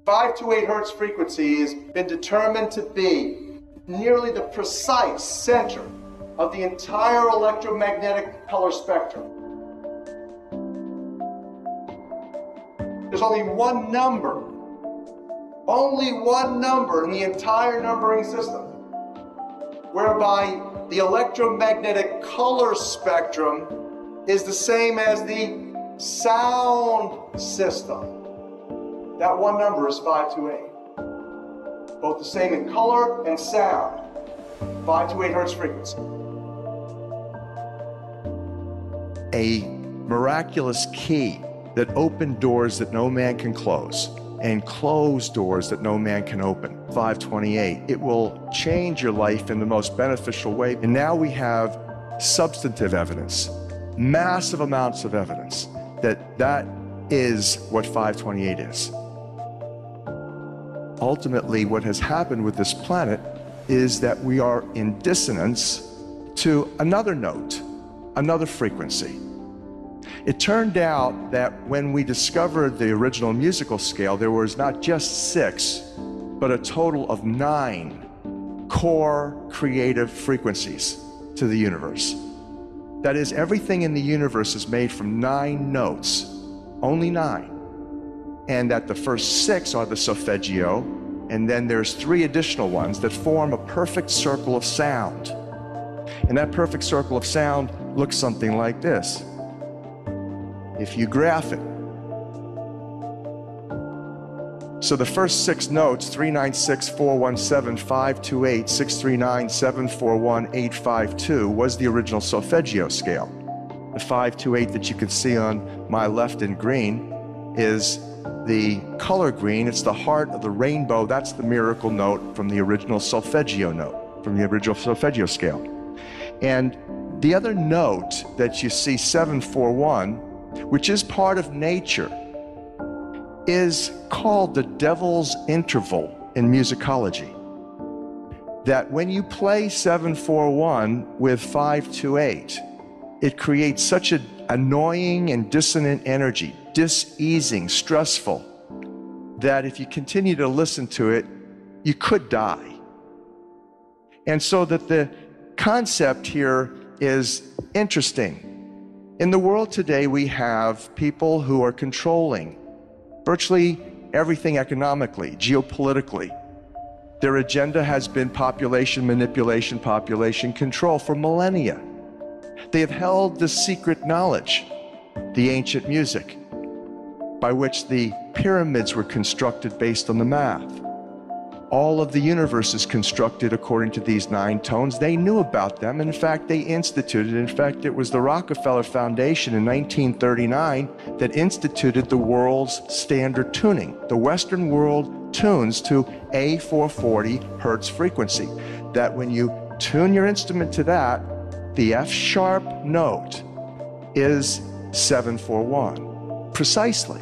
528 hertz frequency has been determined to be nearly the precise center of the entire electromagnetic color spectrum. There's only one number in the entire numbering system whereby the electromagnetic color spectrum is the same as the sound system. That one number is 528. Both the same in color and sound. 528 hertz frequency. A miraculous key that opened doors that no man can close and close doors that no man can open. 528. It will change your life in the most beneficial way. And now we have substantive evidence, massive amounts of evidence that is what 528 is. Ultimately, what has happened with this planet is that we are in dissonance to another note, another frequency. It turned out that when we discovered the original musical scale, there was not just 6, but a total of 9 core creative frequencies to the universe. That is, everything in the universe is made from 9 notes, only 9. And that the first 6 are the solfeggio, and then there's 3 additional ones that form a perfect circle of sound. And that perfect circle of sound looks something like this. If you graph it. So the first 6 notes, 396, 417, 528, 639, 741, 852, was the original solfeggio scale. The 528 that you can see on my left in green is the color green. It's the heart of the rainbow. That's the miracle note from the original solfeggio note, from the original solfeggio scale. And the other note that you see, 741, which is part of nature, is called the devil's interval in musicology. That when you play 741 with 528, it creates such an annoying and dissonant energy, diseasing, stressful, that if you continue to listen to it, you could die. And so that the concept here is interesting. In the world today, we have people who are controlling virtually everything economically, geopolitically. Their agenda has been population manipulation, population control for millennia. They have held the secret knowledge, the ancient music, by which the pyramids were constructed based on the math. All of the universe is constructed according to these 9 tones. They knew about them. In fact, they instituted. In fact, it was the Rockefeller Foundation in 1939 that instituted the world's standard tuning. The Western world tunes to a 440 hertz frequency. That when you tune your instrument to that, the F sharp note is 741. Precisely.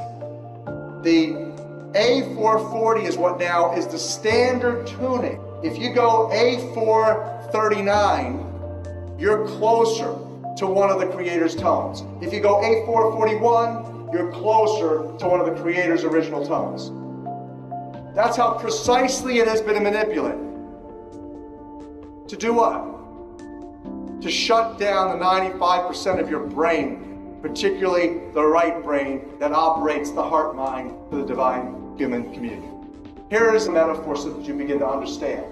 The A440 is what now is the standard tuning. If you go A439, you're closer to one of the creator's tones. If you go A441, you're closer to one of the creator's original tones. That's how precisely it has been manipulated. To do what? To shut down the 95% of your brain, particularly the right brain that operates the heart-mind to the divine human community. Here is a metaphor so that you begin to understand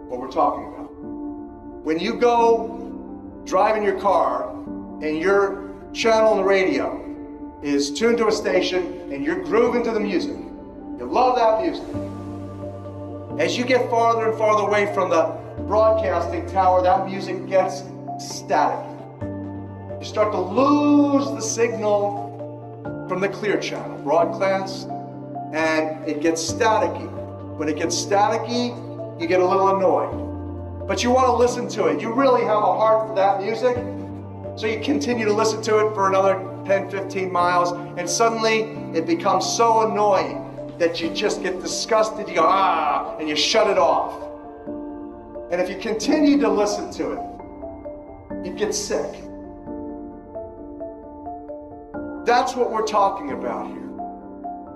what we're talking about. When you go driving your car and your channel on the radio is tuned to a station and you're grooving to the music, you love that music. As you get farther and farther away from the broadcasting tower, that music gets static. You start to lose the signal from the clear channel, broadcast, and it gets staticky. When it gets staticky, you get a little annoyed. But you want to listen to it. You really have a heart for that music, so you continue to listen to it for another 10, 15 miles, and suddenly it becomes so annoying that you just get disgusted, you go, ah, and you shut it off. And if you continue to listen to it, you get sick. That's what we're talking about here.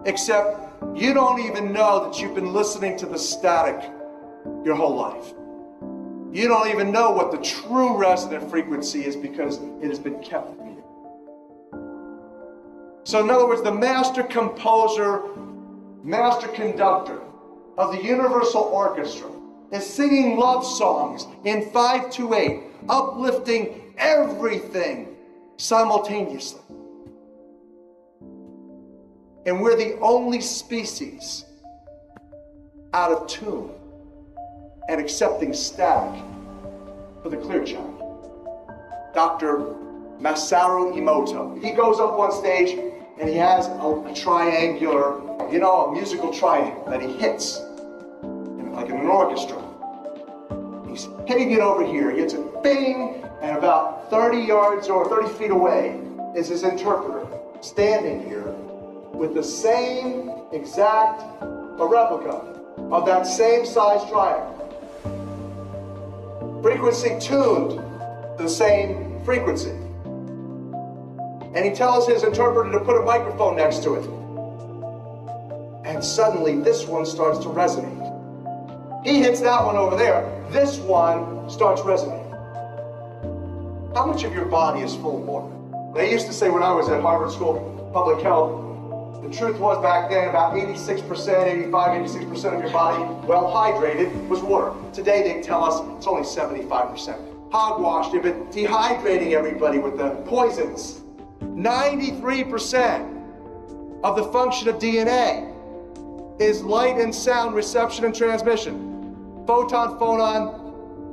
Except You don't even know that you've been listening to the static your whole life. You don't even know what the true resonant frequency is because it has been kept from you. So in other words, the master composer, master conductor of the Universal Orchestra is singing love songs in 528, uplifting everything simultaneously. And we're the only species out of tune and accepting static for the clear channel. Dr. Masaru Emoto. He goes up on stage and he has a triangular, a musical triangle that he hits, like in an orchestra. He's hitting it over here. He hits it, bing, and about 30 yards or 30 feet away is his interpreter standing here with the same exact replica of that same size triangle. Frequency tuned to the same frequency. And he tells his interpreter to put a microphone next to it. And suddenly this one starts to resonate. He hits that one over there. This one starts resonating. How much of your body is full of water? They used to say when I was at Harvard School of Public Health, the truth was back then about 86%, 86% of your body, well hydrated, was water. Today they tell us it's only 75%. Hogwash, they've been dehydrating everybody with the poisons. 93% of the function of DNA is light and sound reception and transmission. Photon, phonon,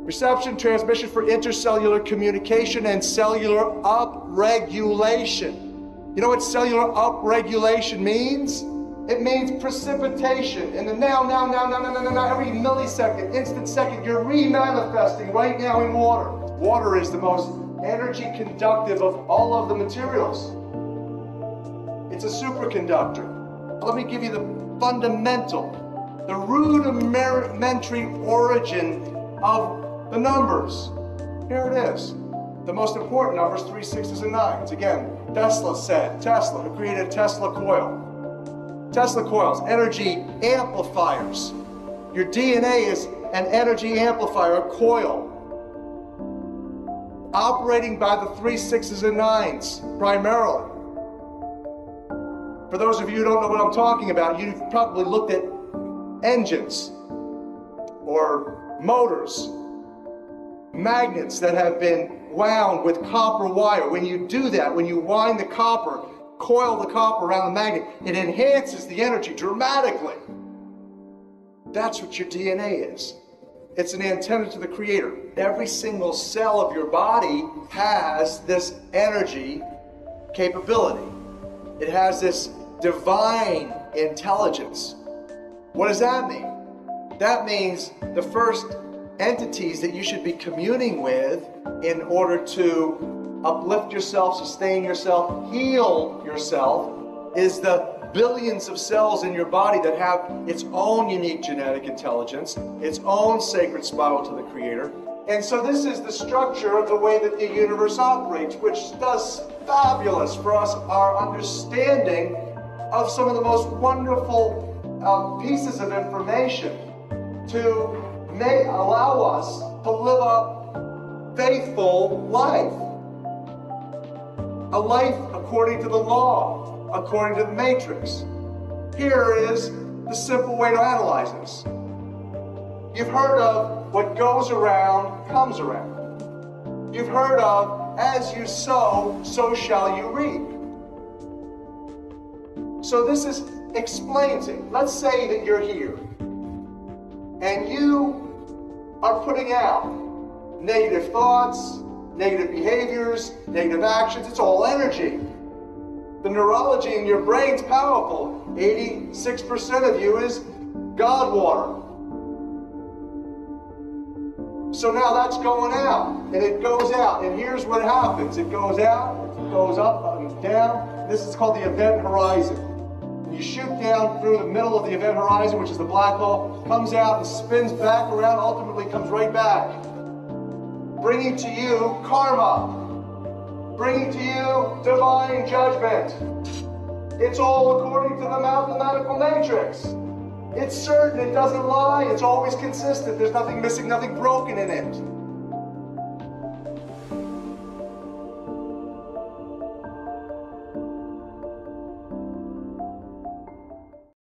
reception, transmission for intercellular communication and cellular upregulation. You know what cellular upregulation means? It means precipitation. In the now, every millisecond, instant second, you're remanifesting right now in water. Water is the most energy conductive of all of the materials. It's a superconductor. Let me give you the fundamental, the rudimentary origin of the numbers. Here it is. The most important numbers, 3, 6s, and 9s. Again, Tesla, who created Tesla coil. Tesla coils, energy amplifiers. Your DNA is an energy amplifier, a coil, operating by the 3, 6s, and 9s primarily. For those of you who don't know what I'm talking about, you've probably looked at engines or motors, magnets that have been wound with copper wire. When you do that, when you wind the copper, coil the copper around the magnet, it enhances the energy dramatically. That's what your DNA is. It's an antenna to the Creator. Every single cell of your body has this energy capability. It has this divine intelligence. What does that mean? That means the first entities that you should be communing with in order to uplift yourself, sustain yourself, heal yourself, is the billions of cells in your body that have its own unique genetic intelligence, its own sacred spiral to the Creator. And so this is the structure of the way that the universe operates, which does fabulous for us, our understanding of some of the most wonderful pieces of information to allow us to live a faithful life. A life according to the law, according to the matrix. Here is the simple way to analyze this. You've heard of what goes around comes around. You've heard of as you sow, so shall you reap. So this explains it. Let's say that you're here and you are putting out negative thoughts, negative behaviors, negative actions. It's all energy. The neurology in your brain's powerful. 86% of you is God water. So now that's going out, and it goes out, and here's what happens. It goes out, it goes up and down. This is called the event horizon. And you shoot down through the middle of the event horizon, which is the black hole, comes out and spins back around, ultimately comes right back, bringing to you karma, bringing to you divine judgment. It's all according to the mathematical matrix. It's certain, it doesn't lie, it's always consistent. There's nothing missing, nothing broken in it.